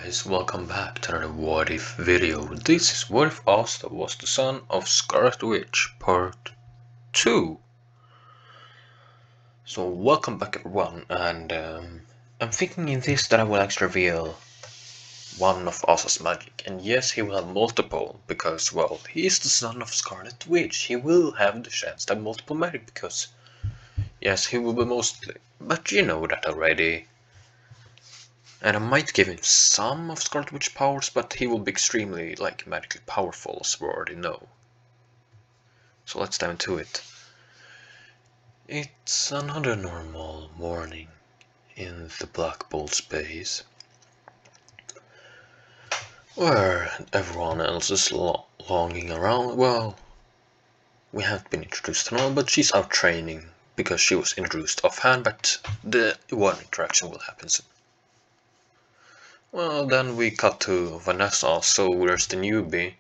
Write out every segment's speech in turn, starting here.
guys, welcome back to another What If video. This is What If Asta was the son of Scarlet Witch Part 2. So welcome back everyone, and I'm thinking in this that I will actually reveal one of Asta's magic. And yes, he will have multiple, because well, he is the son of Scarlet Witch. He will have the chance to have multiple magic, because yes, he will be mostly, but you know that already. And I might give him some of Scarlet Witch powers, but he will be extremely, magically powerful, as we already know. So let's dive into it. It's another normal morning in the Black Bolt space, where everyone else is longing around. Well, we haven't been introduced to her, but she's out training, because she was introduced offhand, but the one interaction will happen soon. Well, then we cut to Vanessa, so where's the newbie?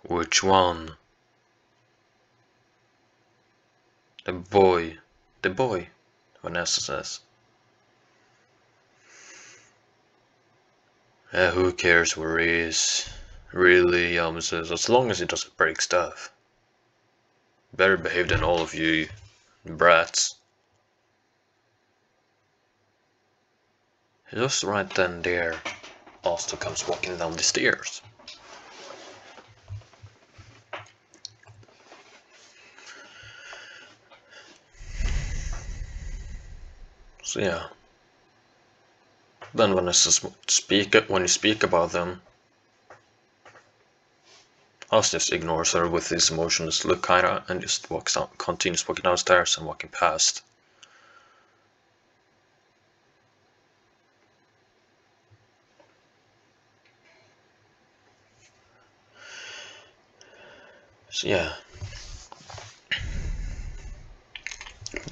Which one? The boy, Vanessa says. Who cares where he is? Really, says, as long as he doesn't break stuff. Better behave than all of you brats. Just right then there, Asta comes walking down the stairs. So yeah. Then when you speak about them, Asta just ignores her with this emotionless look kinda, and just continues walking downstairs and walking past. So yeah.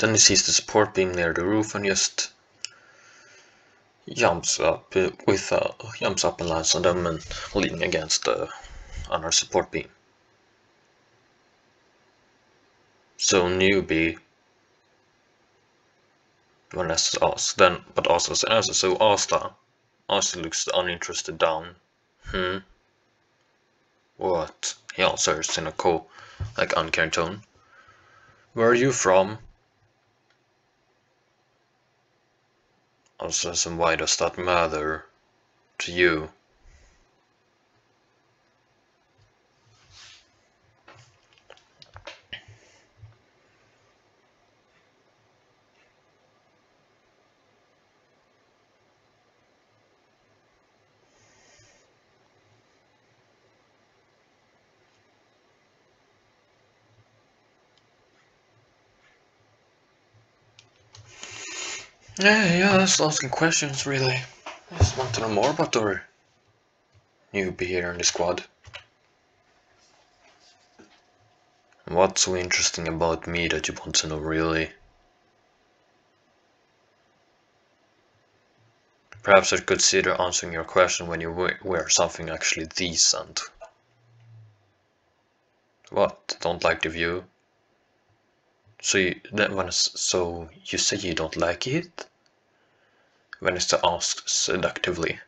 Then he sees the support beam near the roof and just jumps up and lands on them and leaning against the on our support beam. So newbie, Vanessa asks, but Asta says, so Asta looks uninterested down. What? He answers in a cool, uncaring tone. Where are you from? Asta says, and why does that matter to you? Yeah, just asking questions, really. I just want to know more about our newbie here in the squad. What's so interesting about me that you want to know, really? Perhaps I could consider answering your question when you wear something actually decent. What? Don't like the view? So you say you don't like it? Vanessa asks seductively.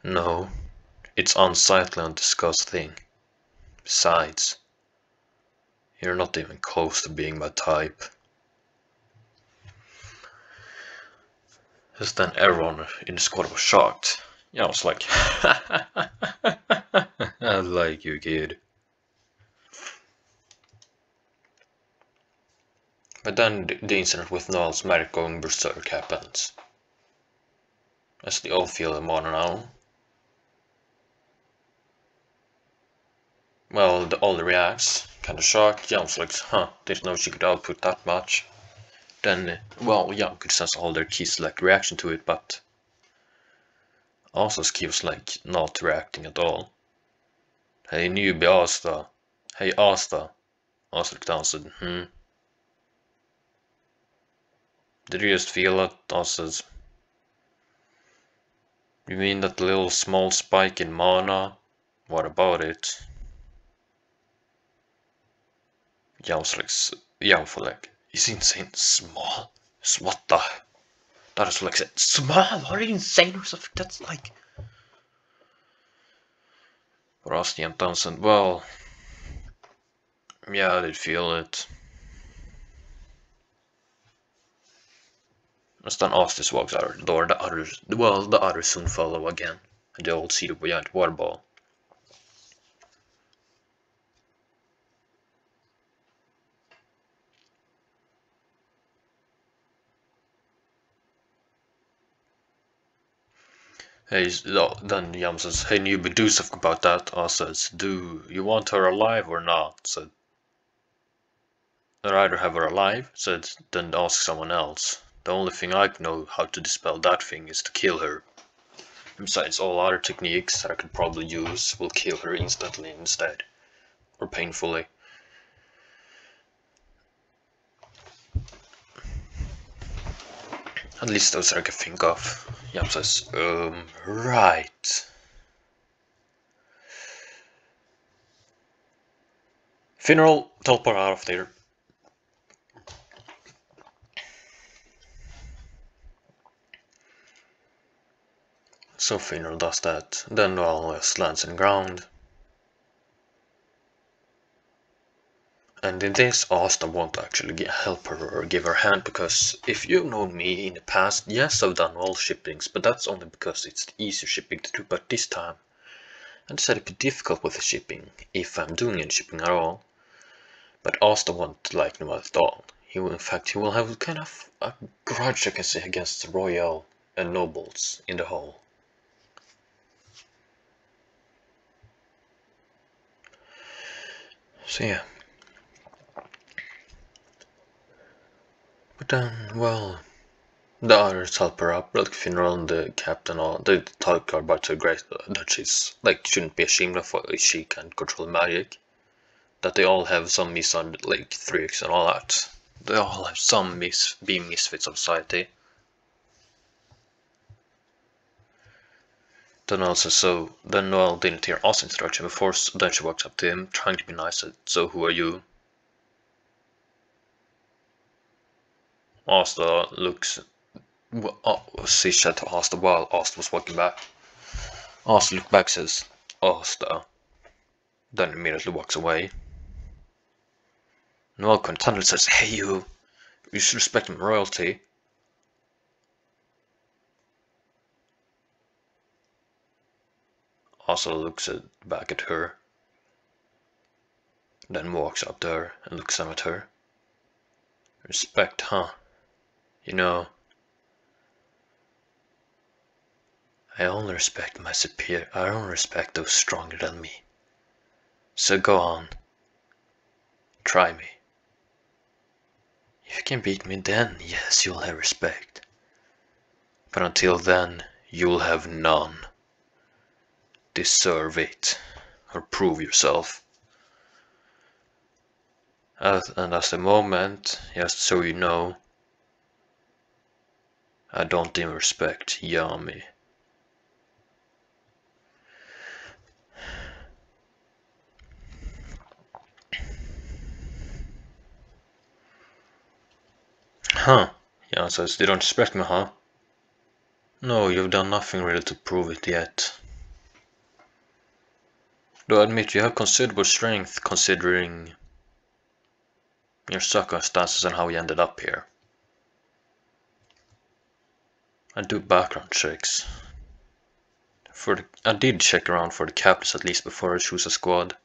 No, it's unsightly and disgusting. Besides, you're not even close to being my type. Just then everyone in the squad was shocked. Yeah, I was like, I like you, kid. But then the incident with Noel's magic going berserk happens. As they all feel him on now. Well, the Ollie reacts, kinda shocked. Yam's like, didn't know she could output that much. Then, well, Yam could sense all their keys reaction to it, but Asta's key was not reacting at all. Hey newbie Asta. Hey Asta. Asta looked down and said, Did you just feel it? Asta says, you mean that little small spike in mana? What about it? Yam's is insane small. What the Others will like said, small, are you insane or something? That's like... Rusty and Townsend, well... Yeah, I did feel it. As then Astis walks out the door, the others soon follow again, and they all see the giant water ball. Hey, then Yam says, hey newbie, do something about that. Oz says, do you want her alive or not? Said, I'd rather have her alive, said, then ask someone else. The only thing I know how to dispel that thing is to kill her. Besides, all other techniques that I could probably use will kill her instantly instead. Or painfully. At least those I can think of. Yam says, right. Funeral, teleport out of there. So Funeral does that. Then Wallace lands on the ground. And in this, Asta won't actually help her or give her a hand, because if you've known me in the past, yes, I've done all shippings, but that's only because it's the easier shipping to do. But this time, I decided to be difficult with the shipping, if I'm doing any shipping at all. But Asta won't like me at all. He will have kind of a grudge, I can say, against the royal and nobles in the whole. So yeah. But then, well, the others help her up, like Funeral and the captain, all they talk about her great that she's like shouldn't be ashamed of what she can control magic. That they all have some like tricks and all that. They all have some being misfits of society. Then also, then Noel didn't hear Oz instruction before, so then she walks up to him, trying to be nice. So who are you? Asta looks. She said to Asta while Asta was walking back. Asta looked back, says, Asta. Then immediately walks away. Noel contentedly says, hey you should respect my royalty. Asta looks back at her. Then walks up to her and looks at her. Respect, huh? You know, I only respect my superior. I only respect those stronger than me. So go on. Try me. If you can beat me, then yes, you'll have respect. But until then, you'll have none. Deserve it, or prove yourself. And as the moment, just so you know, I don't even respect Yami. Huh? Jan says, you don't respect me, huh? No, you've done nothing really to prove it yet. Though I admit you have considerable strength considering your circumstances and how you ended up here. I do background checks. I did check around for the captains at least before I choose a squad,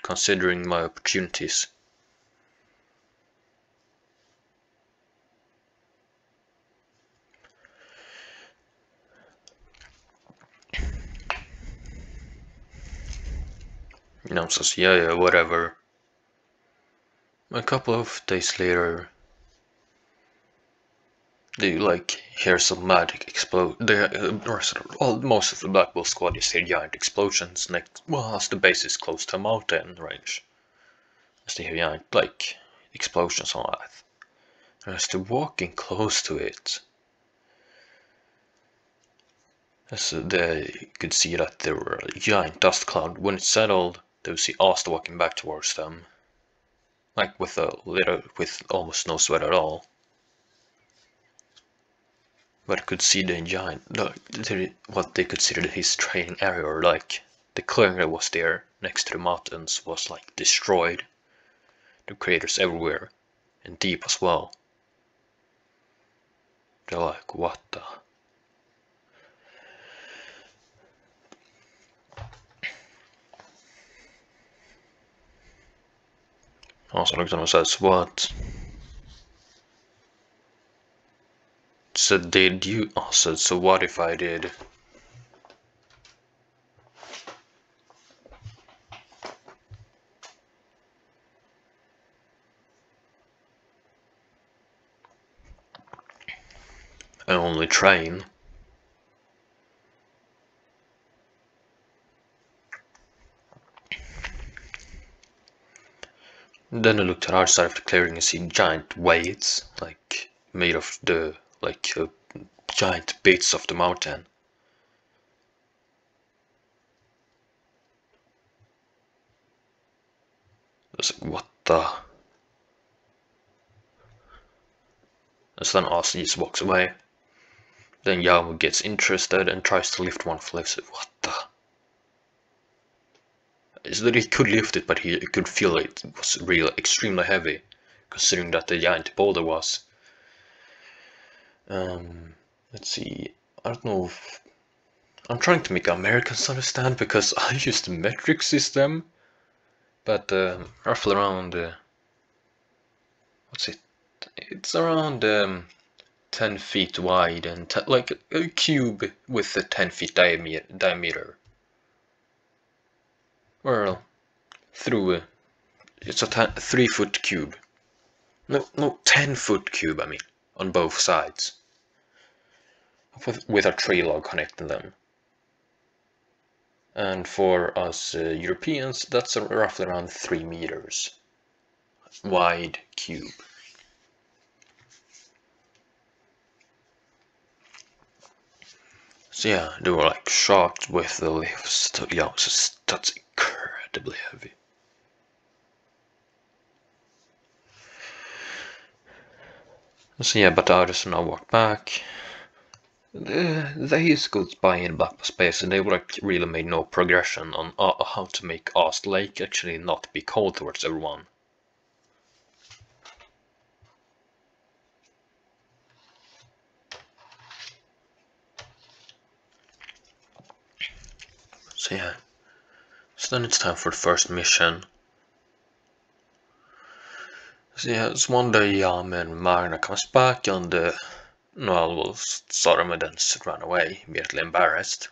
considering my opportunities. You know, says, yeah, whatever. A couple of days later, they like hear some magic explode. Most of the Black Bull squad is hear giant explosions next. Well, as the base is close to a mountain range, as they hear giant like explosions on that. And as they're walking close to it, as they could see that there were a giant dust cloud. When it settled, they would see Asta walking back towards them, like with almost no sweat at all. but could see the giant, what they considered his training area, or like the clearing that was there next to the mountains was like destroyed. The craters everywhere, and deep as well. They're like, what the? Also looked at him and says, what? So did you also, so what if I did? I only train. Then I looked at the other side of the clearing and see giant weights, like made of the giant bits of the mountain. I was like, what the? And so then Ozzy just walks away. Then Yamo gets interested and tries to lift one flip. So what the? Is that he could lift it, but he could feel it was really extremely heavy, considering that the giant boulder was. Let's see. I don't know if I'm trying to make Americans understand because I use the metric system, but roughly around what's it? It's around 10 feet wide and like a cube with a 10 feet diameter. Well, through it's a 3-foot cube. No, 10-foot cube. I mean, on both sides, with a tree log connecting them. And for us Europeans, that's roughly around 3 meters wide cube. So yeah, they were like shocked with the lifts. Yeah, that's incredibly heavy. So yeah, but the others now walked back. They scoped by in black space, and they were like really made no progression on how to make Ast Lake actually not be cold towards everyone. So yeah, so then it's time for the first mission. So yeah, it's one day Yam and Magna comes back, and Noel will saw them and then run away, immediately embarrassed.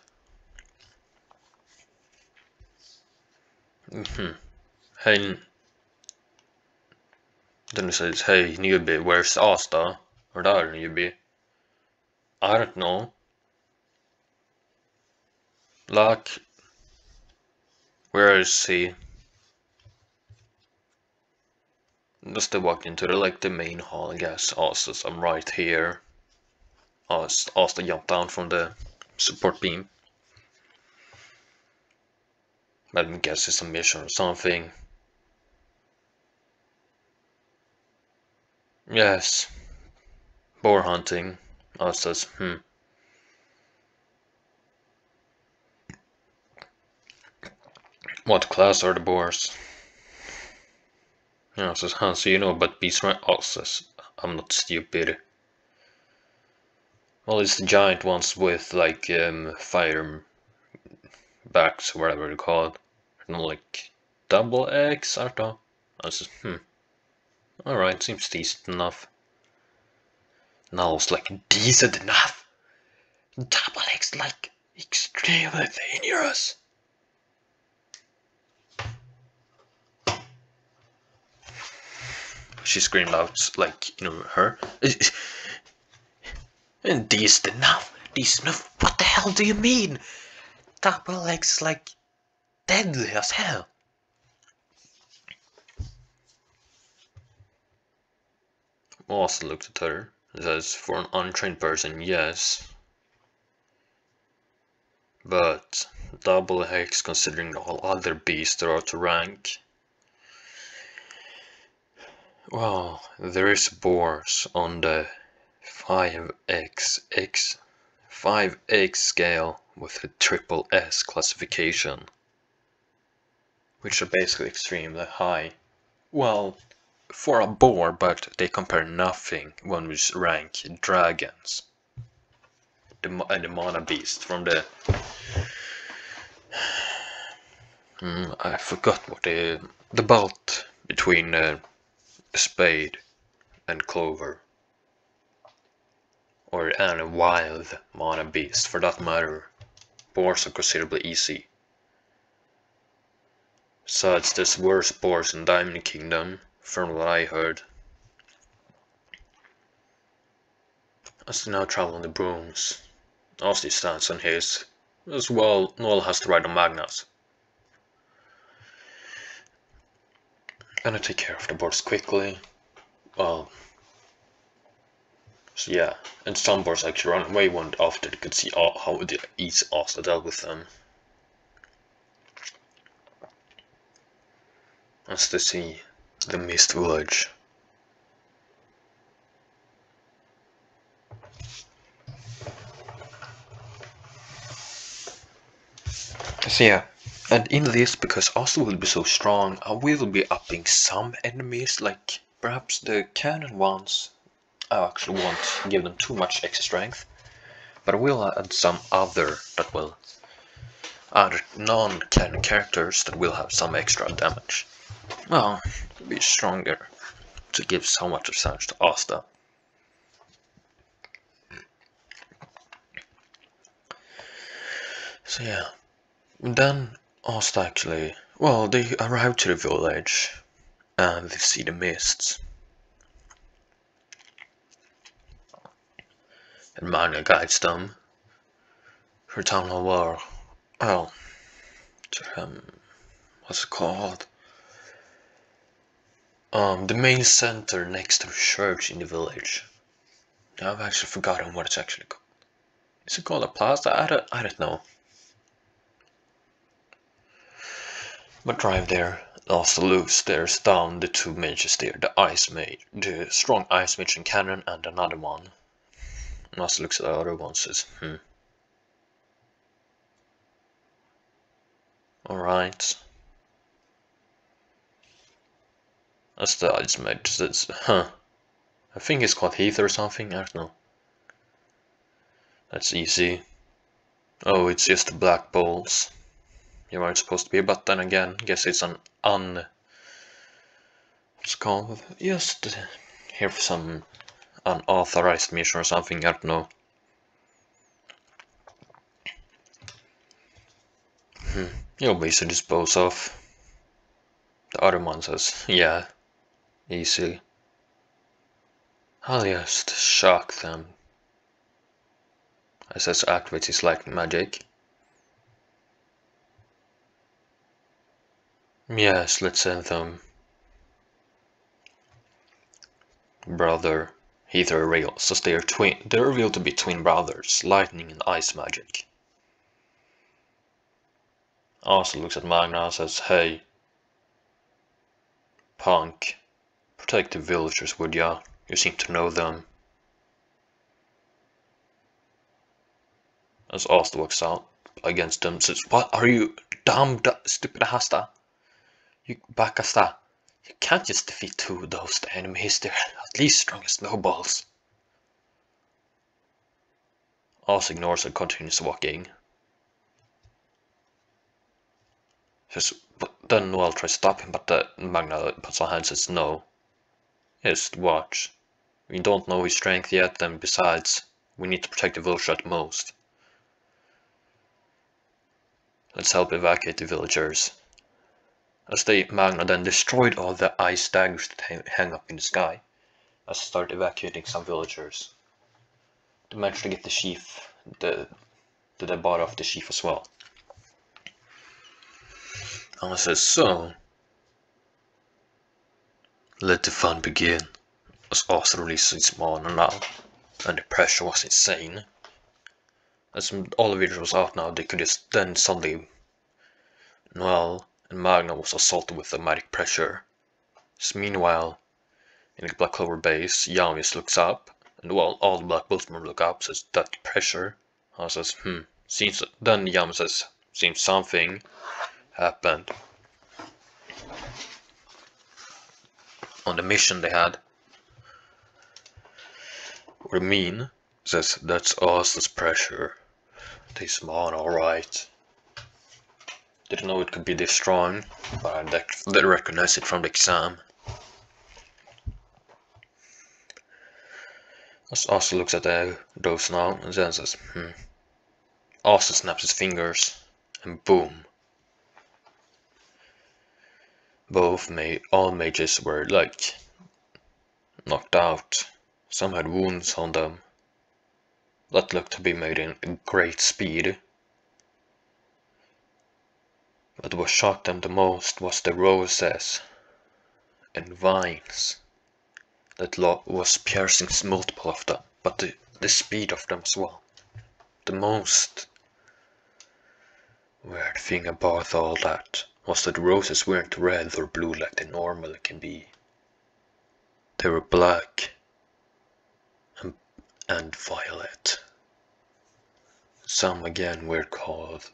Hey, then he says, hey newbie, where's Asta? Or the other newbie? I don't know. Like, where is he? Just they walk into the main hall, I guess. Also, I'm right here. Asta jumped down from the support beam. But I guess it's a mission or something. Yes. Boar hunting. Asta says, What class are the boars? Yeah, says, so you know about beasts, right? Says, I'm not stupid. Well, it's the giant ones with like fire backs, whatever they call it. Like double X, I don't know. I says, Alright, seems decent enough. Now it's like decent enough. Double X like extremely dangerous. She screamed out, like, her. And decent enough. Decent enough. What the hell do you mean? Double X like deadly as hell. Also looked at her. Says, for an untrained person, yes. But double X, considering all other beasts there are to rank. Well, there is boars on the 5x 5x scale with a triple S classification, which are basically extremely high. Well, for a boar, but they compare nothing when we rank dragons. The mana beast from the I forgot what the bout between spade and clover, or any wild mana beast for that matter. Boars are considerably easy. Besides, there's worse boars in Diamond Kingdom, from what I heard. As they now travel on the brooms, Asti stands on his, as well Noel has to ride on Magnus. Gonna take care of the boars quickly. Well, so yeah, and some boars actually run away one after they could see how easy Asta dealt with them. As they see the Mist Village. So yeah, and in this, because Asta will be so strong, I will be upping some enemies, like perhaps the cannon ones. I actually won't give them too much extra strength, but I will add some other non-cannon characters that will have some extra damage. Well, be stronger to give so much damage to Asta. So yeah, and then Asta actually, well, they arrive to the village and they see the mists. And Magna guides them for town hall war. Well, what's it called? The main center next to the church in the village. I've actually forgotten what it's actually called. Is it called a plaza? I don't know. But drive there. Also Luke stares down the two mages there, the strong ice mage and cannon, and another one. And also looks at the other one and says, Alright. That's the ice mage says, I think it's called Heath or something, I don't know. That's easy. Oh, it's just the black balls. You weren't supposed to be, but then again, guess it's an what's it called? Just here for some unauthorized mission or something, I don't know. You'll be easy to dispose of. The other one says, yeah, easy. I'll just shock them. I says activate his lightning magic. Yes, let's send them. Brother. Heather reveals, so they're revealed to be twin brothers, lightning and ice magic. Also looks at Magna and says, hey, punk, protect the villagers, would ya? You seem to know them. As Asta walks out against them, says, what are you, dumb stupid Asta? You Bakasta. You can't just defeat two of those enemies, they're at least strong as snowballs. Asta ignores and continues walking. Says, but then Noel tries to stop him, but Magna puts her hand and says no. Just watch. We don't know his strength yet, and besides, we need to protect the village at most. Let's help evacuate the villagers. As Magna then destroyed all the ice daggers that hang up in the sky, as they start evacuating some villagers. They managed to get the chief, the body of the chief as well. Anna says, so, let the fun begin. As Asta released his mana now, and the pressure was insane. As all the villagers was out now, they could just then suddenly, Noel and Magna was assaulted with the magic pressure. So meanwhile, in the Black Clover base, Yamis looks up And well, all the Black Boltsmen look up, says that pressure. I says, seems, then Yama says, seems something happened on the mission they had. Ramin says, that's Asta's pressure. They smile, alright. Didn't know it could be this strong, but I recognize it from the exam. Asta looks at those now and then says, Asta snaps his fingers, and boom. All mages were like knocked out. Some had wounds on them that looked to be made in great speed. But what shocked them the most was the roses and vines that was piercing multiple of them, but the speed of them as well. The most weird thing about all that was that the roses weren't red or blue like they normally can be. They were black and violet. Some again were called.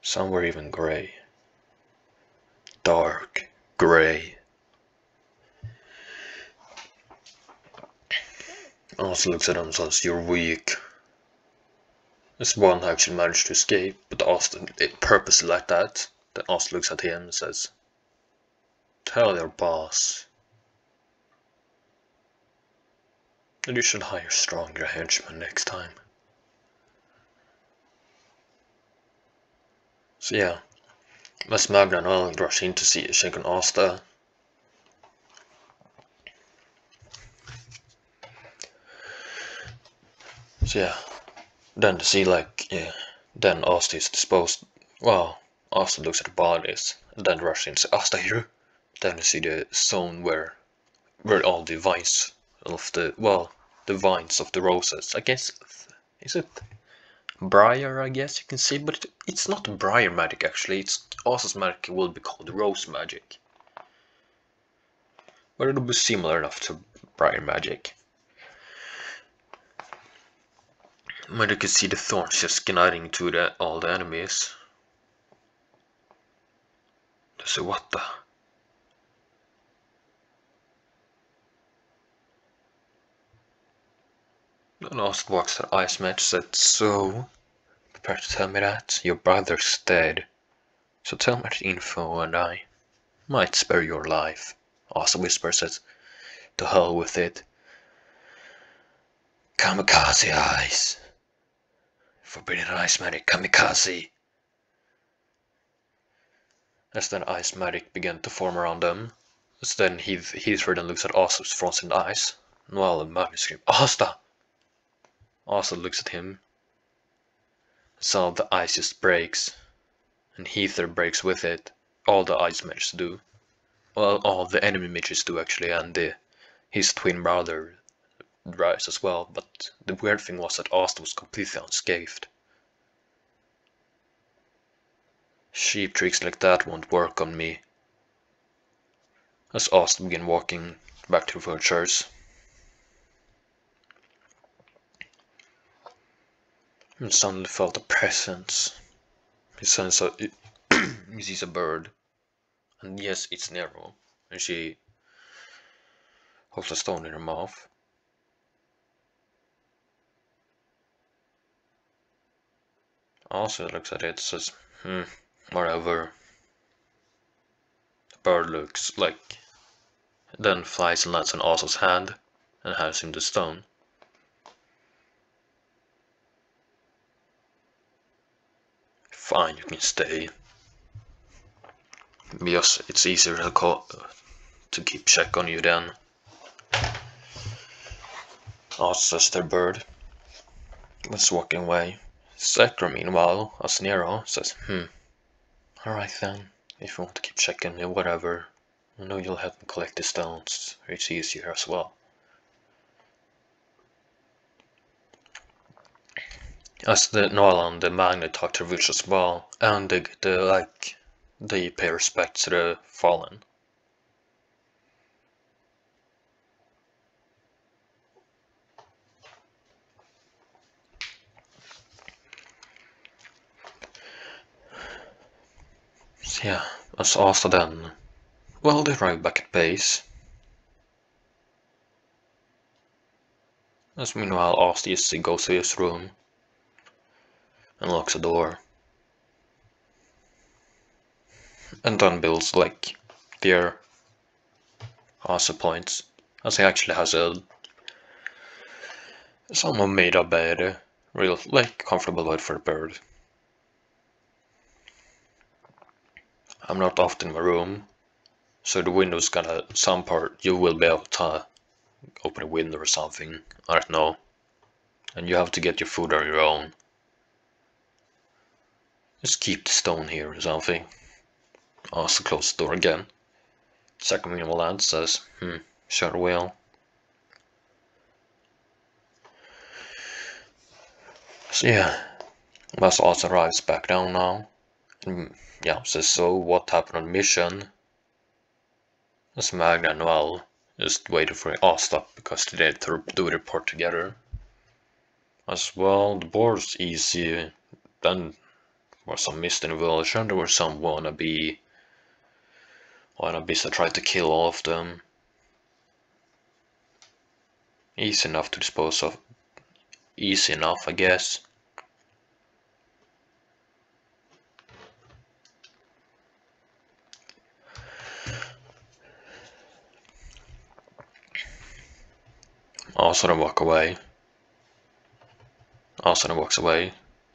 Some were even grey. Dark grey. Also looks at them and says, you're weak. This one actually managed to escape, but Austin it purposely like that. Then Austin looks at him and says, tell your boss that you should hire stronger henchmen next time. So yeah, Miss Magda and I rush in to check on Asta. So yeah, then to see then Asta is disposed. Well, Asta looks at the bodies, and then rushes in and says, Asta here. Then you see the zone where all the vines of the vines of the roses. I guess is it briar? I guess you can see, but it's not briar magic actually. It's Asta's magic will be called rose magic, but it'll be similar enough to briar magic. But you can see the thorns just gliding to all the enemies. They say, what the? And Asta walks to the ice match, said, so, prepare to tell me that your brother's dead. So tell me the info and I might spare your life. Asta whispers, says, to hell with it. Kamikaze eyes. Forbidden ice magic, kamikaze. As then ice magic began to form around them, as then Heathford then looks at Asta's frozen eyes, and while the magic screams, Asta! Asta looks at him, so the ice just breaks, and Heathford breaks with it. All the ice mages do. Well, all the enemy mages do actually, and his twin brother rise as well, but the weird thing was that Asta was completely unscathed. Cheap tricks like that won't work on me. As Asta began walking back to the vultures. And suddenly felt a presence. He sees a bird. And yes, it's Nero. And she holds a stone in her mouth. Also looks at it, says, whatever. The bird looks like, then flies and lands on Asa's hand and hands him the stone. Fine, you can stay. Yes, it's easier to keep check on you then. Asa says their bird was walking away. Sekra, meanwhile, as Nero says, alright then, if you want to keep checking me, whatever. I know you'll help me collect the stones, it's easier as well. As the Noala and the Magnet talk to Rich as well, and they pay respect to the fallen. Yeah, as Asta then. Well, they arrive back at base. As meanwhile, Asta goes to his room and locks the door. And then builds like their Asta points. As he actually has a someone made a bed, real like comfortable bed for a bird. I'm not often in my room, so the window's gonna some part you will be able to open a window or something. I don't know. And you have to get your food on your own. Just keep the stone here or something. Also close the door again. Second minimal lad says, sure will. So yeah, Buzz also arrives back down now. And yeah, says, so what happened on mission? As Magna and Noel just waited for Asta because they did to do a report together. As well, the board's easy. Then was some mist in the village, and there were some wannabes that tried to kill all of them. Easy enough to dispose of. Easy enough, I guess. Also then walk away. Also then walks away.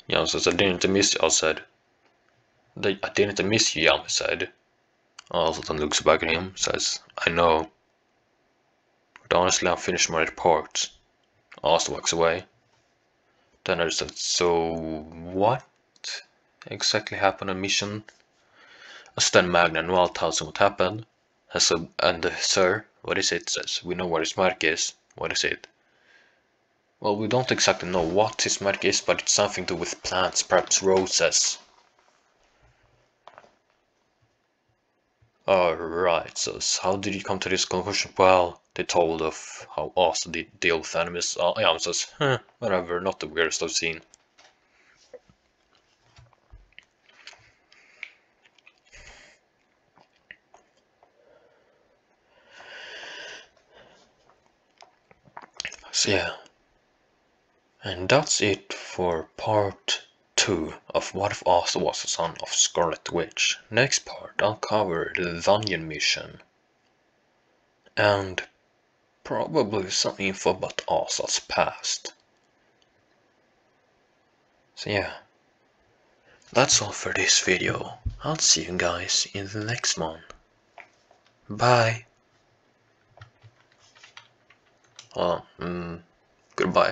Jan says, I didn't miss you, I said. I didn't miss you, Jan said. Also then looks back at him, says, I know. But honestly, I'm finished my report. Also walks away. Then I said, so what exactly happened on mission? As then Magna Noel tells him what happened. And sir, what is it? Says, we know what his mark is. What is it? Well, we don't exactly know what his mark is, but it's something to do with plants, perhaps roses. Alright, so how did you come to this conclusion? Well, they told of how Asta did deal with enemies. Yeah, says, whatever, not the weirdest I've seen. So yeah, and that's it for part 2 of What If Asta Was the Son of Scarlet Witch. Next part I'll cover the Dungeon mission. And probably some info about Asta's past. So yeah, that's all for this video. I'll see you guys in the next one. Bye. Goodbye.